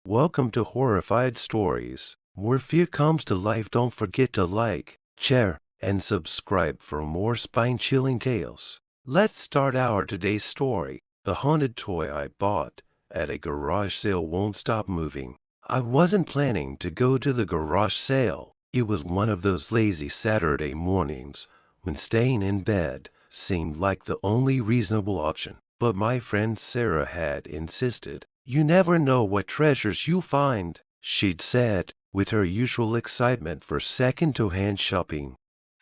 Welcome to Horrified Stories, where fear comes to life. Don't forget to like, share, and subscribe for more spine-chilling tales. Let's start our today's story. The haunted toy I bought at a garage sale won't stop moving. I wasn't planning to go to the garage sale. It was one of those lazy Saturday mornings when staying in bed seemed like the only reasonable option. But my friend Sarah had insisted. "You never know what treasures you'll find," she'd said, with her usual excitement for second-hand shopping.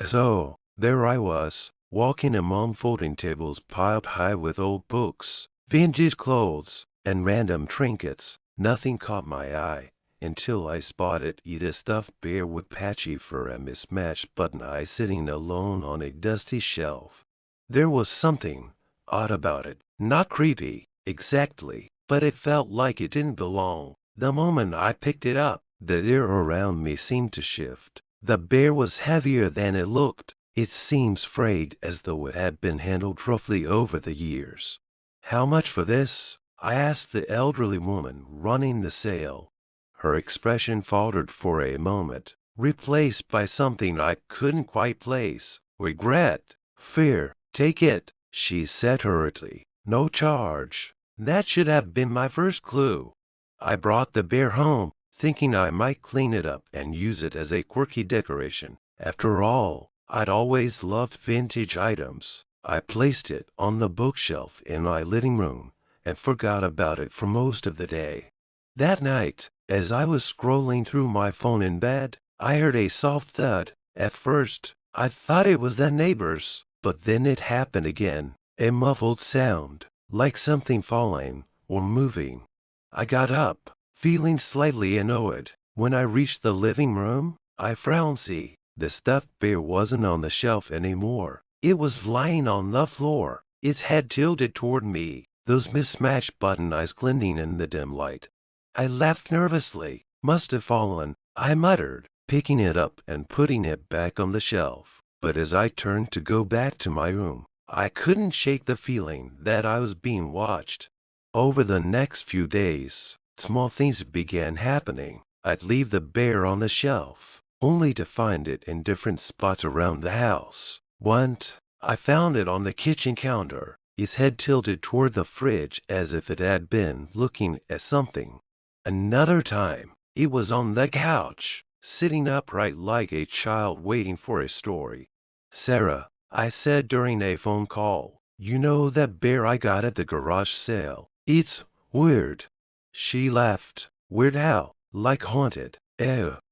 So, there I was, walking among folding tables piled high with old books, vintage clothes, and random trinkets. Nothing caught my eye until I spotted a stuffed bear with patchy fur and mismatched button eyes sitting alone on a dusty shelf. There was something odd about it. Not creepy, exactly, but it felt like it didn't belong. The moment I picked it up, the air around me seemed to shift. The bear was heavier than it looked. It seemed frayed as though it had been handled roughly over the years. "How much for this?" I asked the elderly woman running the sale. Her expression faltered for a moment, replaced by something I couldn't quite place. "Regret, fear, take it," she said hurriedly. "No charge." That should have been my first clue. I brought the bear home, thinking I might clean it up and use it as a quirky decoration. After all, I'd always loved vintage items. I placed it on the bookshelf in my living room and forgot about it for most of the day. That night, as I was scrolling through my phone in bed, I heard a soft thud. At first, I thought it was the neighbors, but then it happened again. A muffled sound, like something falling or moving. I got up, feeling slightly annoyed. When I reached the living room, I frowned. See, the stuffed bear wasn't on the shelf anymore. It was lying on the floor, its head tilted toward me, those mismatched button eyes glinting in the dim light. I laughed nervously. "Must have fallen," I muttered, picking it up and putting it back on the shelf. But as I turned to go back to my room, I couldn't shake the feeling that I was being watched. Over the next few days, small things began happening. I'd leave the bear on the shelf, only to find it in different spots around the house. Once, I found it on the kitchen counter, its head tilted toward the fridge as if it had been looking at something. Another time, it was on the couch, sitting upright like a child waiting for a story. "Sarah," I said during a phone call, "you know that bear I got at the garage sale? It's weird." She laughed. "Weird how? Like haunted?"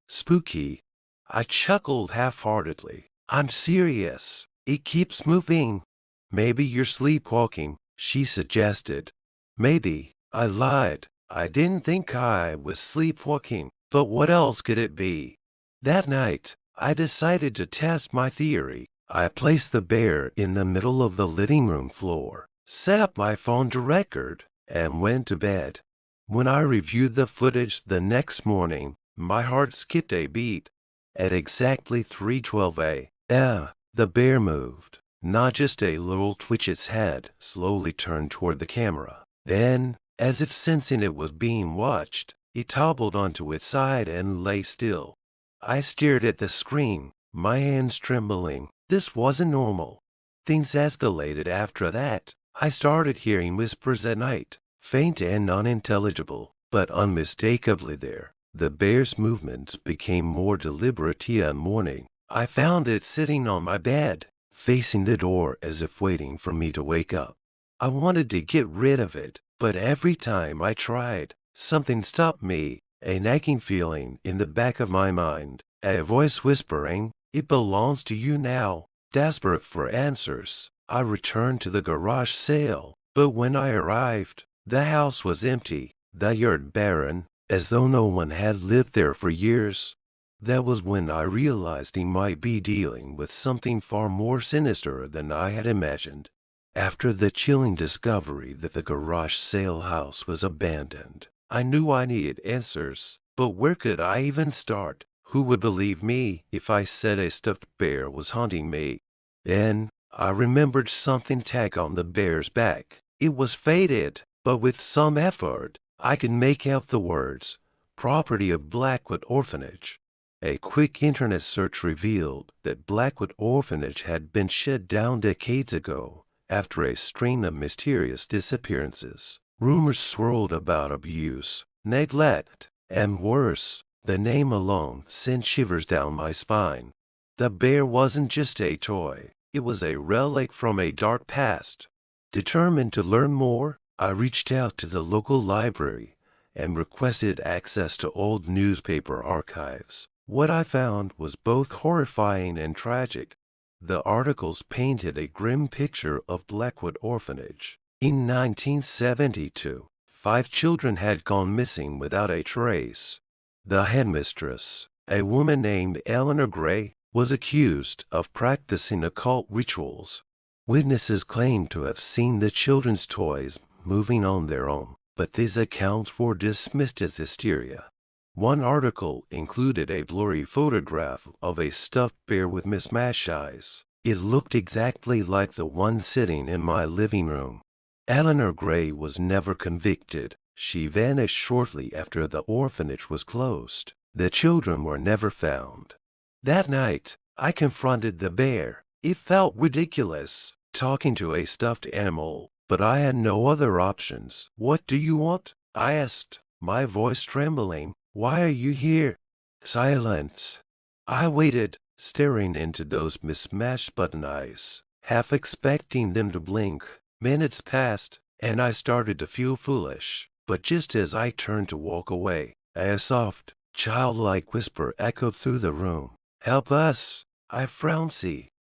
Spooky." I chuckled half-heartedly. "I'm serious. It keeps moving." "Maybe you're sleepwalking," she suggested. "Maybe." I lied. I didn't think I was sleepwalking, but what else could it be? That night, I decided to test my theory. I placed the bear in the middle of the living room floor, set up my phone to record, and went to bed. When I reviewed the footage the next morning, my heart skipped a beat. At exactly 3:12 a.m., the bear moved. Not just a little twitch, its head slowly turned toward the camera. Then, as if sensing it was being watched, it toppled onto its side and lay still. I stared at the screen, my hands trembling. This wasn't normal. Things escalated after that. I started hearing whispers at night, faint and unintelligible, but unmistakably there. The bear's movements became more deliberate in morning. I found it sitting on my bed, facing the door as if waiting for me to wake up. I wanted to get rid of it, but every time I tried, something stopped me, a nagging feeling in the back of my mind, a voice whispering, "It belongs to you now." Desperate for answers, I returned to the garage sale, but when I arrived, the house was empty, the yard barren, as though no one had lived there for years. That was when I realized he might be dealing with something far more sinister than I had imagined. After the chilling discovery that the garage sale house was abandoned, I knew I needed answers, but where could I even start? Who would believe me if I said a stuffed bear was haunting me? Then I remembered something tag on the bear's back. It was faded, but with some effort, I could make out the words, "Property of Blackwood Orphanage." A quick internet search revealed that Blackwood Orphanage had been shut down decades ago after a string of mysterious disappearances. Rumors swirled about abuse, neglect, and worse. The name alone sent shivers down my spine. The bear wasn't just a toy, it was a relic from a dark past. Determined to learn more, I reached out to the local library and requested access to old newspaper archives. What I found was both horrifying and tragic. The articles painted a grim picture of Blackwood Orphanage. In 1972, 5 children had gone missing without a trace. The headmistress, a woman named Eleanor Gray, was accused of practicing occult rituals. Witnesses claimed to have seen the children's toys moving on their own, but these accounts were dismissed as hysteria. One article included a blurry photograph of a stuffed bear with mismatched eyes. It looked exactly like the one sitting in my living room. Eleanor Gray was never convicted. She vanished shortly after the orphanage was closed. The children were never found. That night, I confronted the bear. It felt ridiculous, talking to a stuffed animal, but I had no other options. "What do you want?" I asked, my voice trembling. "Why are you here?" Silence. I waited, staring into those mismatched button eyes, half expecting them to blink. Minutes passed, and I started to feel foolish. But just as I turned to walk away, a soft, childlike whisper echoed through the room. "Help us!" I frowned,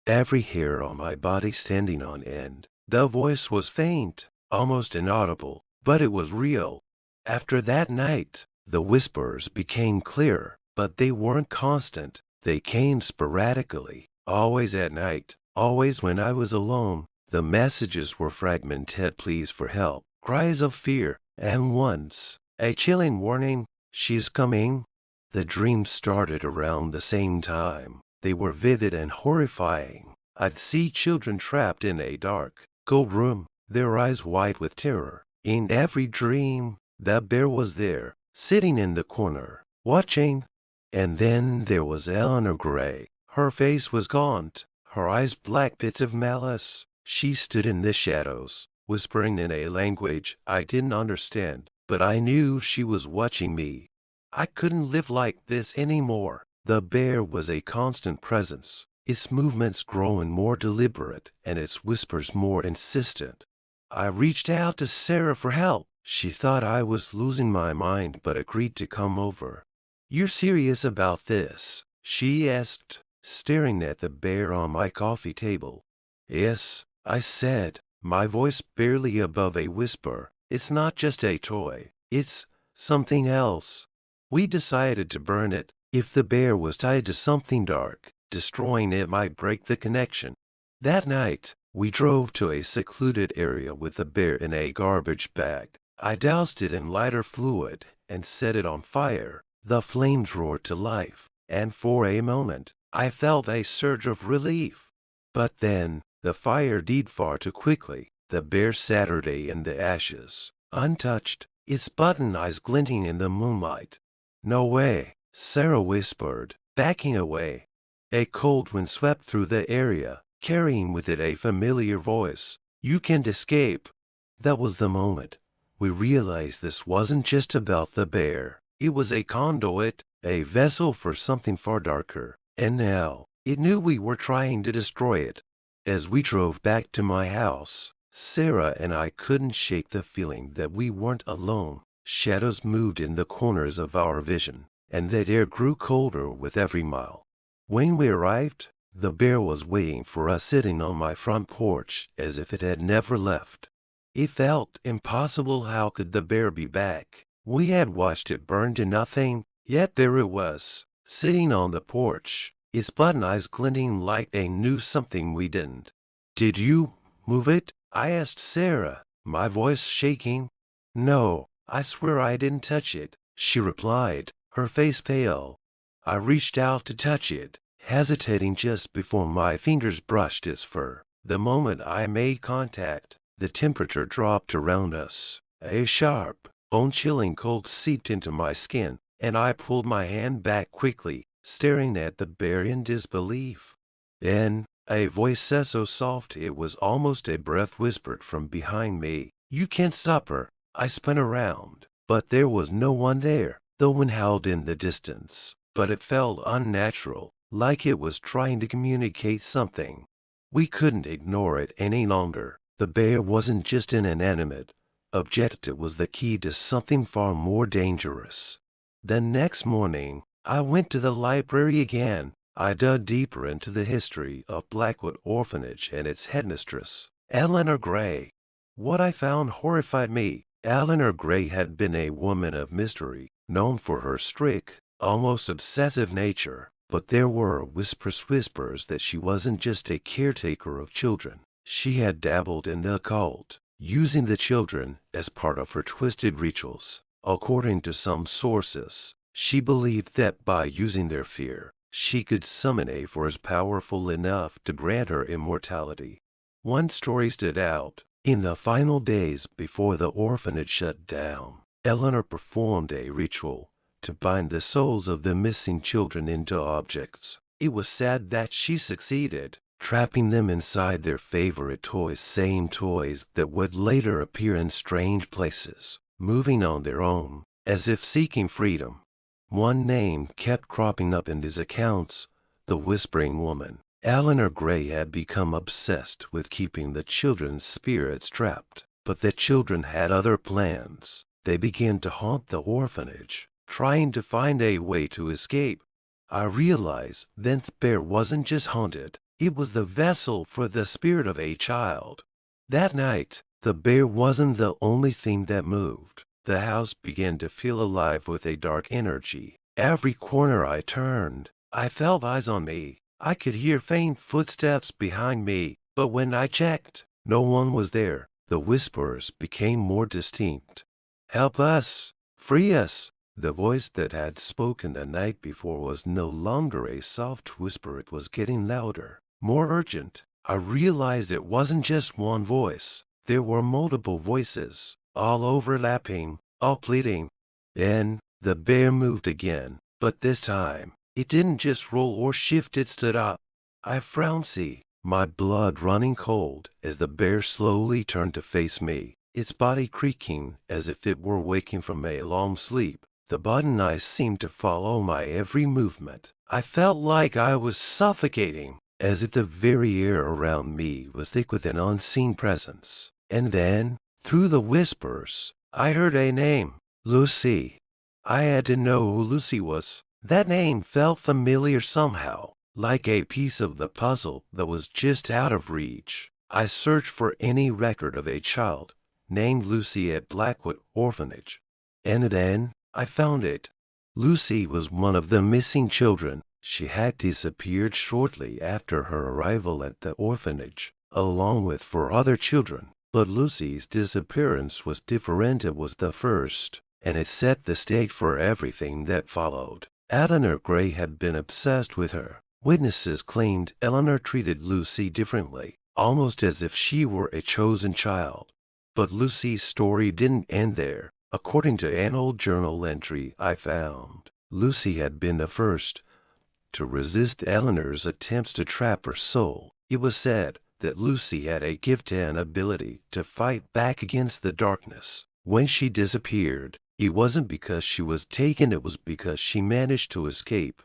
every hair on my body standing on end. The voice was faint, almost inaudible, but it was real. After that night, the whispers became clearer, but they weren't constant. They came sporadically, always at night, always when I was alone. The messages were fragmented pleas for help, cries of fear, and once, a chilling warning, "She's coming." The dreams started around the same time. They were vivid and horrifying. I'd see children trapped in a dark, cold room, their eyes wide with terror. In every dream, the bear was there, sitting in the corner, watching. And then there was Eleanor Gray. Her face was gaunt, her eyes black pits of malice. She stood in the shadows, whispering in a language I didn't understand, but I knew she was watching me. I couldn't live like this anymore. The bear was a constant presence, its movements growing more deliberate and its whispers more insistent. I reached out to Sarah for help. She thought I was losing my mind but agreed to come over. "You're serious about this?" she asked, staring at the bear on my coffee table. "Yes," I said, my voice barely above a whisper. "It's not just a toy. It's something else." We decided to burn it. If the bear was tied to something dark, destroying it might break the connection. That night, we drove to a secluded area with the bear in a garbage bag. I doused it in lighter fluid and set it on fire. The flames roared to life, and for a moment, I felt a surge of relief. But then, the fire died far too quickly. The bear sat in the ashes, untouched, its button eyes glinting in the moonlight. "No way," Sarah whispered, backing away. A cold wind swept through the area, carrying with it a familiar voice. "You can't escape." That was the moment we realized this wasn't just about the bear. It was a conduit, a vessel for something far darker. And now, it knew we were trying to destroy it. As we drove back to my house, Sarah and I couldn't shake the feeling that we weren't alone. Shadows moved in the corners of our vision, and the air grew colder with every mile. When we arrived, the bear was waiting for us sitting on my front porch as if it had never left. It felt impossible. How could the bear be back? We had watched it burn to nothing, yet there it was, sitting on the porch, its button eyes glinting like it knew something we didn't. "Did you move it?" I asked Sarah, my voice shaking. "No, I swear I didn't touch it," she replied, her face pale. I reached out to touch it, hesitating just before my fingers brushed its fur. The moment I made contact, the temperature dropped around us. A sharp, Bone chilling cold seeped into my skin, and I pulled my hand back quickly, staring at the bear in disbelief. Then, a voice said so soft it was almost a breath whispered from behind me, "You can't stop her." I spun around, but there was no one there. The wind howled in the distance, but it felt unnatural, like it was trying to communicate something. We couldn't ignore it any longer. The bear wasn't just an inanimate object, it was the key to something far more dangerous. The next morning, I went to the library again. I dug deeper into the history of Blackwood Orphanage and its headmistress, Eleanor Gray. What I found horrified me. Eleanor Gray had been a woman of mystery, known for her strict, almost obsessive nature, but there were whispers that she wasn't just a caretaker of children. She had dabbled in the occult, using the children as part of her twisted rituals. According to some sources, she believed that by using their fear, she could summon a force powerful enough to grant her immortality. One story stood out. In the final days before the orphanage shut down, Eleanor performed a ritual to bind the souls of the missing children into objects. It was said that she succeeded, trapping them inside their favorite toys, same toys that would later appear in strange places, moving on their own, as if seeking freedom. One name kept cropping up in these accounts, the Whispering Woman. Eleanor Gray had become obsessed with keeping the children's spirits trapped, but the children had other plans. They began to haunt the orphanage, trying to find a way to escape. I realized then the bear wasn't just haunted, it was the vessel for the spirit of a child. That night, the bear wasn't the only thing that moved. The house began to feel alive with a dark energy. Every corner I turned, I felt eyes on me. I could hear faint footsteps behind me, but when I checked, no one was there. The whispers became more distinct. "Help us! Free us!" The voice that had spoken the night before was no longer a soft whisper, it was getting louder, more urgent. I realized it wasn't just one voice. There were multiple voices, all overlapping, all pleading. Then, the bear moved again, but this time, it didn't just roll or shift, it stood up. I frowned, my blood running cold as the bear slowly turned to face me, its body creaking as if it were waking from a long sleep. The button eyes seemed to follow my every movement. I felt like I was suffocating, as if the very air around me was thick with an unseen presence. And then, through the whispers, I heard a name, Lucy. I had to know who Lucy was. That name felt familiar somehow, like a piece of the puzzle that was just out of reach. I searched for any record of a child named Lucy at Blackwood Orphanage, and then I found it. Lucy was one of the missing children. She had disappeared shortly after her arrival at the orphanage, along with 4 other children. But Lucy's disappearance was different. It was the first, and it set the stage for everything that followed. Eleanor Gray had been obsessed with her. Witnesses claimed Eleanor treated Lucy differently, almost as if she were a chosen child. But Lucy's story didn't end there. According to an old journal entry I found, Lucy had been the first to resist Eleanor's attempts to trap her soul. It was said that Lucy had a gift and ability to fight back against the darkness. When she disappeared, it wasn't because she was taken, it was because she managed to escape.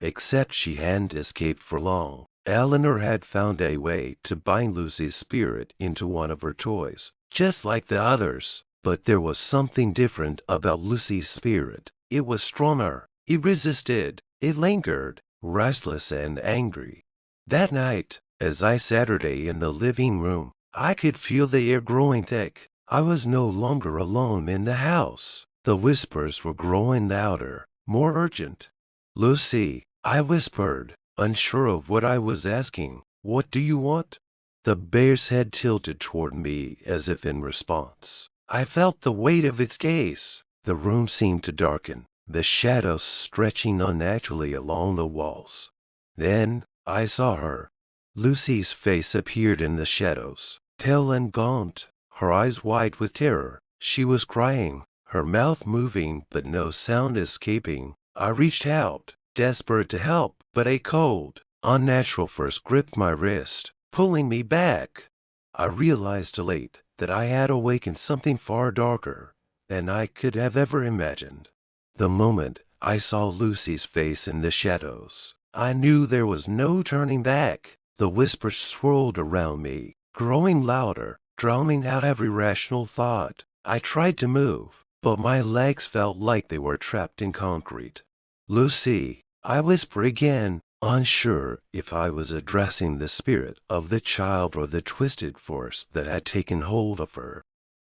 Except she hadn't escaped for long. Eleanor had found a way to bind Lucy's spirit into one of her toys, just like the others. But there was something different about Lucy's spirit. It was stronger. It resisted. It lingered, restless and angry. That night, as I sat in the living room, I could feel the air growing thick. I was no longer alone in the house. The whispers were growing louder, more urgent. "Lucy," I whispered, unsure of what I was asking. "What do you want?" The bear's head tilted toward me as if in response. I felt the weight of its gaze. The room seemed to darken, the shadows stretching unnaturally along the walls. Then I saw her. Lucy's face appeared in the shadows, pale and gaunt, her eyes wide with terror. She was crying, her mouth moving but no sound escaping. I reached out, desperate to help, but a cold, unnatural force gripped my wrist, pulling me back. I realized too late that I had awakened something far darker than I could have ever imagined. The moment I saw Lucy's face in the shadows, I knew there was no turning back. The whispers swirled around me, growing louder, drowning out every rational thought. I tried to move, but my legs felt like they were trapped in concrete. "Lucy," I whispered again, unsure if I was addressing the spirit of the child or the twisted force that had taken hold of her.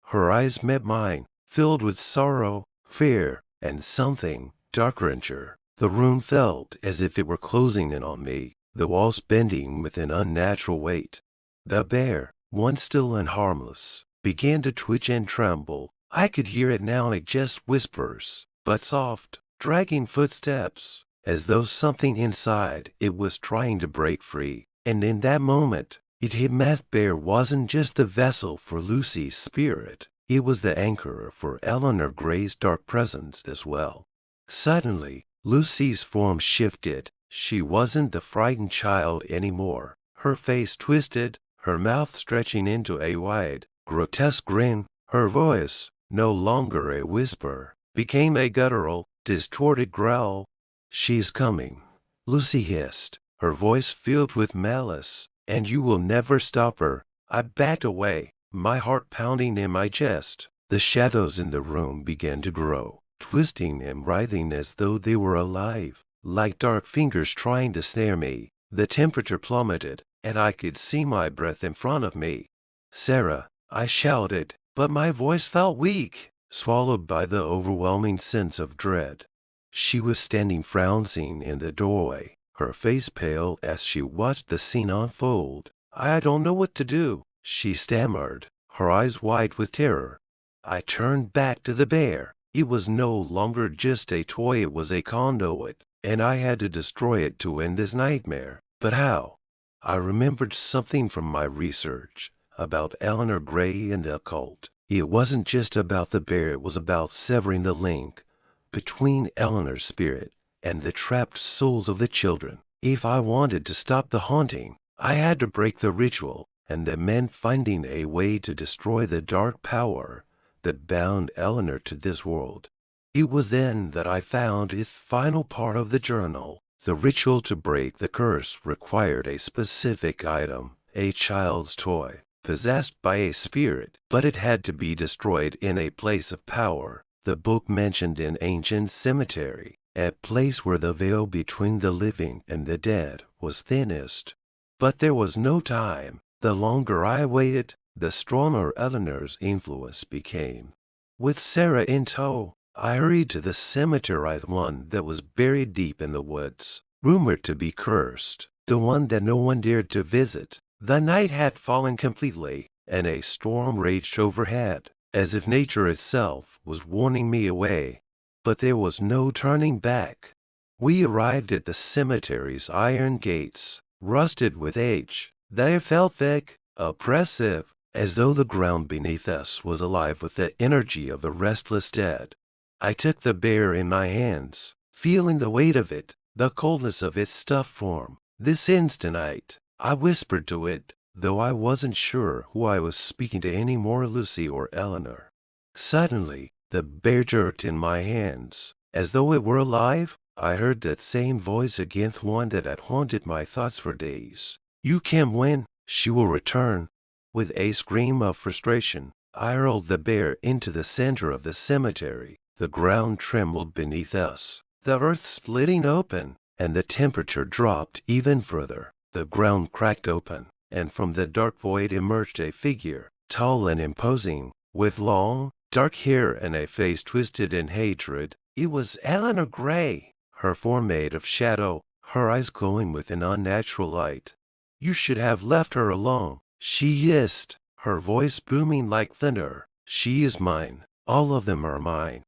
Her eyes met mine, filled with sorrow, fear, and something darker. The room felt as if it were closing in on me, the walls bending with an unnatural weight. The bear, once still and harmless, began to twitch and tremble. I could hear it now, like just whispers, but soft, dragging footsteps, as though something inside it was trying to break free. And in that moment, it hit me that bear wasn't just the vessel for Lucy's spirit. It was the anchor for Eleanor Gray's dark presence as well. Suddenly, Lucy's form shifted. She wasn't the frightened child anymore. Her face twisted, her mouth stretching into a wide, grotesque grin. Her voice, no longer a whisper, became a guttural, distorted growl. "She's coming," Lucy hissed, her voice filled with malice, "and you will never stop her." I backed away, my heart pounding in my chest. The shadows in the room began to grow, twisting and writhing as though they were alive, like dark fingers trying to snare me. The temperature plummeted, and I could see my breath in front of me. "Sarah," I shouted, but my voice felt weak, swallowed by the overwhelming sense of dread. She was standing frowning in the doorway, her face pale as she watched the scene unfold. "I don't know what to do," she stammered, her eyes wide with terror. I turned back to the bear. It was no longer just a toy, it was a conduit, and I had to destroy it to end this nightmare. But how? I remembered something from my research about Eleanor Gray and the occult. It wasn't just about the bear, it was about severing the link between Eleanor's spirit and the trapped souls of the children. If I wanted to stop the haunting, I had to break the ritual, and that meant finding a way to destroy the dark power that bound Eleanor to this world. It was then that I found its final part of the journal. The ritual to break the curse required a specific item, a child's toy, possessed by a spirit, but it had to be destroyed in a place of power. The book mentioned an ancient cemetery, a place where the veil between the living and the dead was thinnest. But there was no time. The longer I waited, the stronger Eleanor's influence became. With Sarah in tow, I hurried to the cemetery, the one that was buried deep in the woods, rumored to be cursed, the one that no one dared to visit. The night had fallen completely, and a storm raged overhead, as if nature itself was warning me away. But there was no turning back. We arrived at the cemetery's iron gates, rusted with age. They felt thick, oppressive, as though the ground beneath us was alive with the energy of the restless dead. I took the bear in my hands, feeling the weight of it, the coldness of its stuffed form. "This ends tonight," I whispered to it, though I wasn't sure who I was speaking to anymore, Lucy or Eleanor. Suddenly, the bear jerked in my hands, as though it were alive. I heard that same voice again, one that had haunted my thoughts for days. "You can win. She will return." With a scream of frustration, I hurled the bear into the center of the cemetery. The ground trembled beneath us, the earth splitting open, and the temperature dropped even further. The ground cracked open, and from the dark void emerged a figure, tall and imposing, with long, dark hair and a face twisted in hatred. It was Eleanor Gray, her form made of shadow, her eyes glowing with an unnatural light. "You should have left her alone," she hissed, her voice booming like thunder. "She is mine. All of them are mine."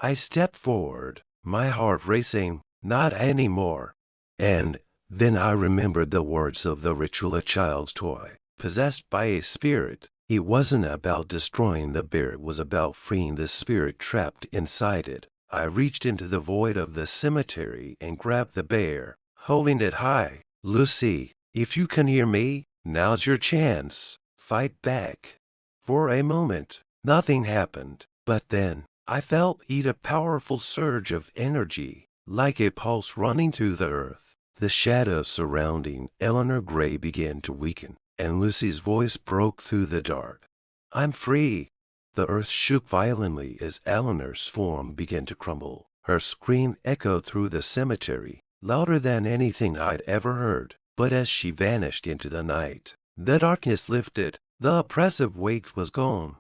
I stepped forward, my heart racing. Not anymore. And then I remembered the words of the ritual, a child's toy, possessed by a spirit. It wasn't about destroying the bear, it was about freeing the spirit trapped inside it. I reached into the void of the cemetery and grabbed the bear, holding it high. Lucy, if you can hear me, now's your chance. Fight back. For a moment, nothing happened, but then I felt a powerful surge of energy, like a pulse running through the earth. The shadows surrounding Eleanor Gray began to weaken, and Lucy's voice broke through the dark. I'm free. The earth shook violently as Eleanor's form began to crumble. Her scream echoed through the cemetery, louder than anything I'd ever heard. But as she vanished into the night, the darkness lifted. The oppressive weight was gone.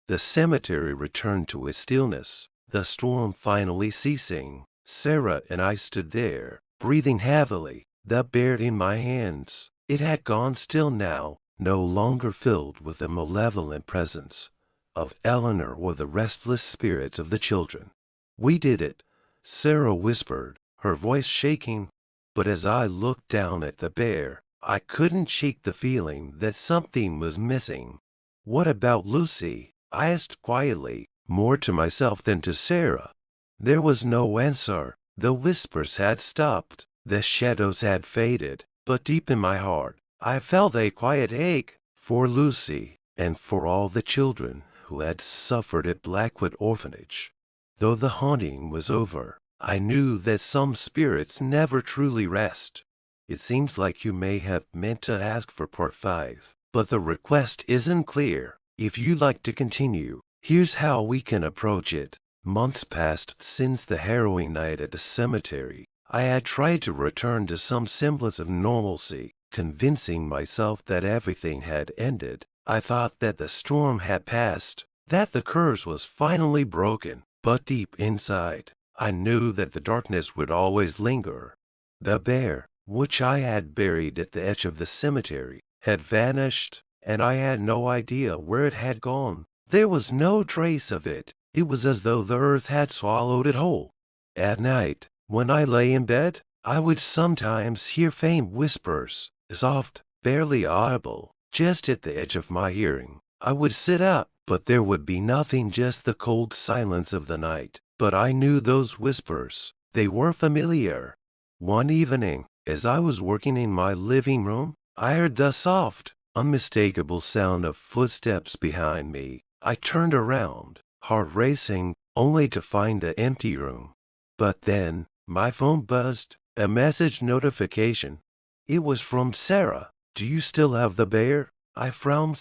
The cemetery returned to its stillness, the storm finally ceasing. Sarah and I stood there, breathing heavily, the bear in my hands. It had gone still now, no longer filled with the malevolent presence of Eleanor or the restless spirits of the children. We did it, Sarah whispered, her voice shaking. But as I looked down at the bear, I couldn't shake the feeling that something was missing. What about Lucy? I asked quietly, more to myself than to Sarah. There was no answer. The whispers had stopped. The shadows had faded. But deep in my heart, I felt a quiet ache for Lucy and for all the children who had suffered at Blackwood Orphanage. Though the haunting was over, I knew that some spirits never truly rest. It seems like you may have meant to ask for part 5, but the request isn't clear. If you'd like to continue, here's how we can approach it. Months passed since the harrowing night at the cemetery. I had tried to return to some semblance of normalcy, convincing myself that everything had ended. I thought that the storm had passed, that the curse was finally broken, but deep inside, I knew that the darkness would always linger. The bear, which I had buried at the edge of the cemetery, had vanished, and I had no idea where it had gone. There was no trace of it. It was as though the earth had swallowed it whole. At night, when I lay in bed, I would sometimes hear faint whispers, soft, barely audible, just at the edge of my hearing. I would sit up, but there would be nothing, just the cold silence of the night. But I knew those whispers. They were familiar. One evening, as I was working in my living room, I heard the soft, unmistakable sound of footsteps behind me. I turned around, heart racing, only to find the empty room. But then, my phone buzzed, a message notification. It was from Sarah. Do you still have the bear? I frowned,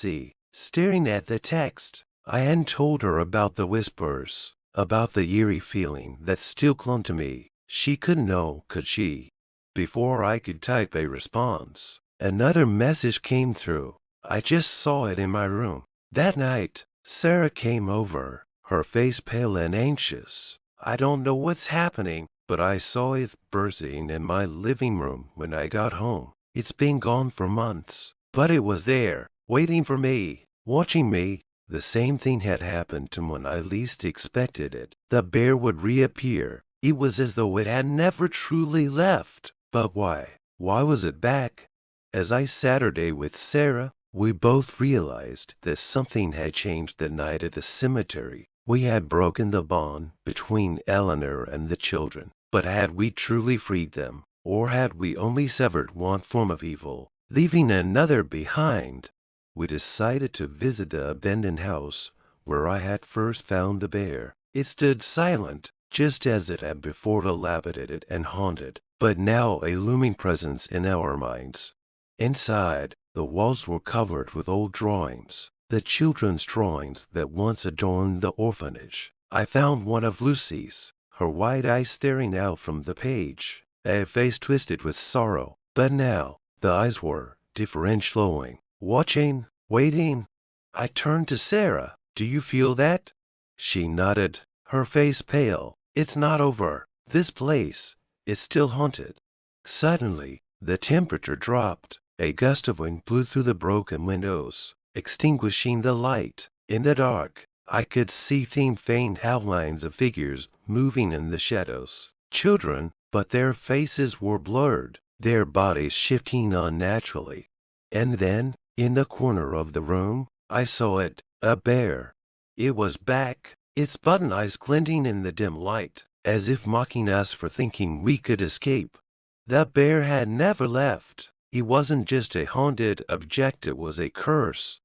staring at the text. I hadn't told her about the whispers, about the eerie feeling that still clung to me. She couldn't know, could she? Before I could type a response, another message came through. I just saw it in my room. That night, Sarah came over, her face pale and anxious. I don't know what's happening, but I saw it bursting in my living room when I got home. It's been gone for months, but it was there, waiting for me, watching me. The same thing had happened to when I least expected it. The bear would reappear. It was as though it had never truly left. But why? Why was it back? As I sat there with Sarah, we both realized that something had changed the night at the cemetery. We had broken the bond between Eleanor and the children. But had we truly freed them? Or had we only severed one form of evil, leaving another behind? We decided to visit the abandoned house where I had first found the bear. It stood silent, just as it had before, dilapidated and haunted, but now a looming presence in our minds. Inside, the walls were covered with old drawings, the children's drawings that once adorned the orphanage. I found one of Lucy's, her wide eyes staring out from the page, a face twisted with sorrow. But now, the eyes were different, glowing, watching, waiting. I turned to Sarah. Do you feel that? She nodded, her face pale. It's not over. This place is still haunted. Suddenly, the temperature dropped. A gust of wind blew through the broken windows, extinguishing the light. In the dark, I could see thin, faint outlines of figures moving in the shadows. Children, but their faces were blurred, their bodies shifting unnaturally. And then, in the corner of the room, I saw it, a bear. It was back, its button eyes glinting in the dim light, as if mocking us for thinking we could escape. The bear had never left. It wasn't just a haunted object, it was a curse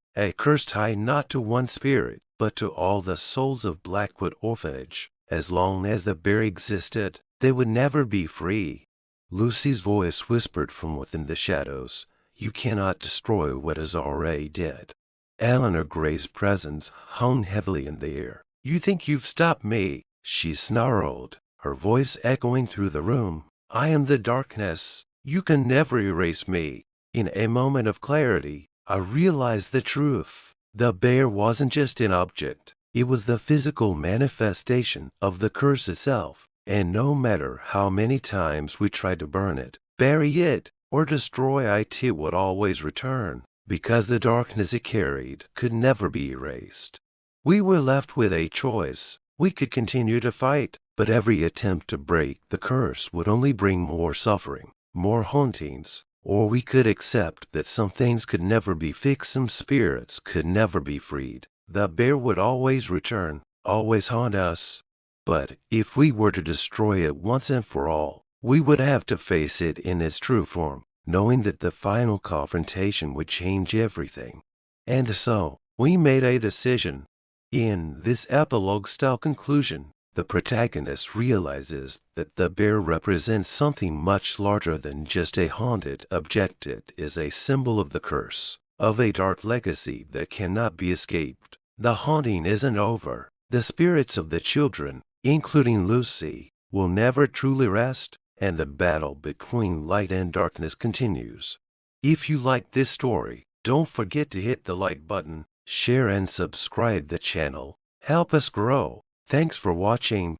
tied not to one spirit, but to all the souls of Blackwood Orphanage. As long as the bear existed, they would never be free. Lucy's voice whispered from within the shadows, "You cannot destroy what is already dead." Eleanor Gray's presence hung heavily in the air. "You think you've stopped me?" she snarled, her voice echoing through the room. "I am the darkness. You can never erase me." In a moment of clarity, I realized the truth. The bear wasn't just an object. It was the physical manifestation of the curse itself. And no matter how many times we tried to burn it, bury it, or destroy it, it would always return, because the darkness it carried could never be erased. We were left with a choice. We could continue to fight, but every attempt to break the curse would only bring more suffering, more hauntings. Or we could accept that some things could never be fixed, some spirits could never be freed. The bear would always return, always haunt us. But if we were to destroy it once and for all, we would have to face it in its true form, knowing that the final confrontation would change everything. And so, we made a decision. In this epilogue-style conclusion, the protagonist realizes that the bear represents something much larger than just a haunted object. It is a symbol of the curse, of a dark legacy that cannot be escaped. The haunting isn't over. The spirits of the children, including Lucy, will never truly rest, and the battle between light and darkness continues. If you like this story, don't forget to hit the like button, share and subscribe the channel. Help us grow. Thanks for watching.